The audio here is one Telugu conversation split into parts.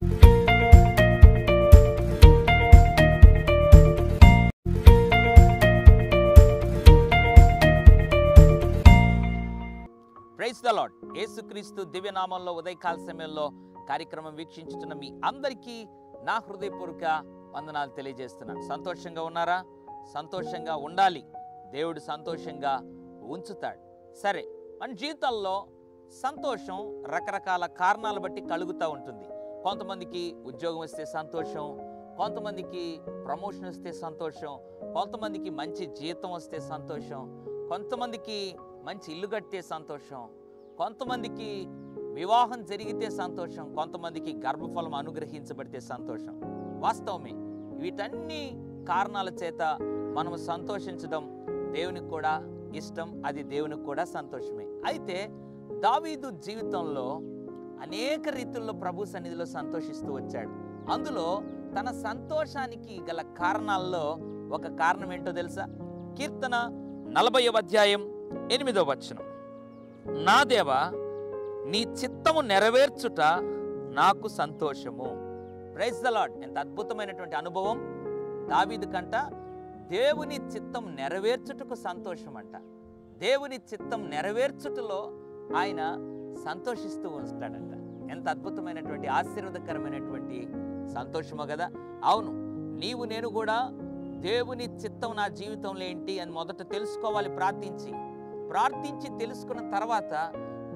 Praise the lord. యేసుక్రీస్తు దివ్యనామంలో ఉదయకాల సమయంలో కార్యక్రమం వీక్షించుతున్న మీ అందరికీ నా హృదయపూర్వక వందనాలు తెలియజేస్తున్నాను. సంతోషంగా ఉన్నారా? సంతోషంగా ఉండాలి. దేవుడు సంతోషంగా ఉంచుతాడు. సరే, మన జీవితాల్లో సంతోషం రకరకాల కారణాల బట్టి కలుగుతూ ఉంటుంది. కొంతమందికి ఉద్యోగం వస్తే సంతోషం, కొంతమందికి ప్రమోషన్ వస్తే సంతోషం, కొంతమందికి మంచి జీతం వస్తే సంతోషం, కొంతమందికి మంచి ఇల్లు కట్టే సంతోషం, కొంతమందికి వివాహం జరిగితే సంతోషం, కొంతమందికి గర్భఫలం అనుగ్రహించబడితే సంతోషం. వాస్తవమే, వీటన్ని కారణాల చేత మనము సంతోషించడం దేవునికి కూడా ఇష్టం, అది దేవునికి కూడా సంతోషమే. అయితే దావీదు జీవితంలో అనేక రీతుల్లో ప్రభు సన్నిధిలో సంతోషిస్తూ వచ్చాడు. అందులో తన సంతోషానికి గల కారణాల్లో ఒక కారణం ఏంటో తెలుసా? కీర్తన 40వ అధ్యాయం 8వ వచనం, నా దేవా నీ చిత్తము నెరవేర్చుట నాకు సంతోషము. Praise the Lord. ఎంత అద్భుతమైనటువంటి అనుభవం దావీదు కంట. దేవుని చిత్తం నెరవేర్చుటకు సంతోషం అంట. దేవుని చిత్తం నెరవేర్చుటలో ఆయన సంతోషిస్తూ ఉంటాడంట. ఎంత అద్భుతమైనటువంటి ఆశీర్వాదకరమైనటువంటి సంతోషమో కదా. అవును, నీవు నేను కూడా దేవుని చిత్తం నా జీవితంలో ఏంటి అని మొదట తెలుసుకోవాలి. ప్రార్థించి తెలుసుకున్న తర్వాత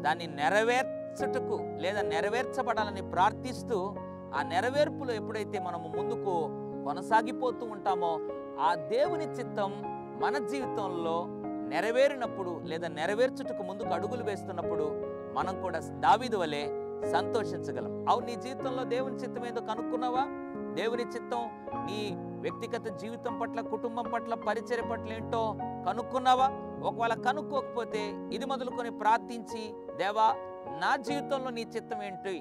దాన్ని నెరవేర్చుటకు లేదా నెరవేర్చబడాలని ప్రార్థిస్తూ ఆ నెరవేర్పులో ఎప్పుడైతే మనము ముందుకు కొనసాగిపోతూ ఉంటామో ఆ దేవుని చిత్తం మన జీవితంలో నెరవేరినప్పుడు లేదా నెరవేర్చుటకు ముందుకు అడుగులు వేస్తున్నప్పుడు మనం కూడా దావీదు వలె సంతోషించగలం. అవును, నీ జీవితంలో దేవుని చిత్తం ఏదో కనుక్కున్నావా? దేవుని చిత్తం నీ వ్యక్తిగత జీవితం పట్ల, కుటుంబం పట్ల, పరిచర్య పట్ల ఏంటో కనుక్కున్నావా? ఒకవేళ కనుక్కోకపోతే ఇది మొదలుకొని ప్రార్థించి, దేవా నా జీవితంలో నీ చిత్తం ఏంటి,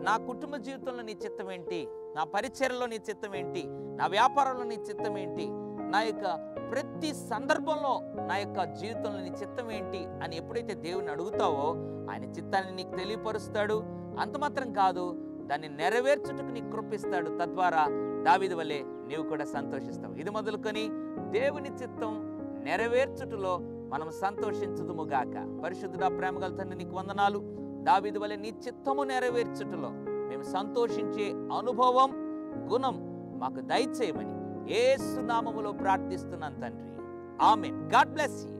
నా కుటుంబ జీవితంలో నీ చిత్తం ఏంటి, నా పరిచర్యలో నీ చిత్తం ఏంటి, నా వ్యాపారంలో నీ చిత్తం ఏంటి, నా యొక్క ప్రతి సందర్భంలో నా యొక్క జీవితంలో నీ చిత్తం ఏంటి అని ఎప్పుడైతే దేవుని అడుగుతావో ఆయన చిత్తాన్ని నీకు తెలియపరుస్తాడు. అంత మాత్రం కాదు, దాన్ని నెరవేర్చుటకు నీకు కృపిస్తాడు. తద్వారా దావీదు వలె నీవు కూడా సంతోషిస్తావు. ఇది మొదలుకొని దేవుని చిత్తం నెరవేర్చుటలో మనం సంతోషించుదుముగాక. పరిశుద్ధుడా, ప్రేమగల తండ్రి, నీకు వందనాలు. దావీదు వలె నీ చిత్తము నెరవేర్చుటలో మేము సంతోషించే అనుభవం, గుణం మాకు దయచేయమని యేసు నామములో ప్రార్థిస్తున్నాను తండ్రి. ఆమేన్. God bless you.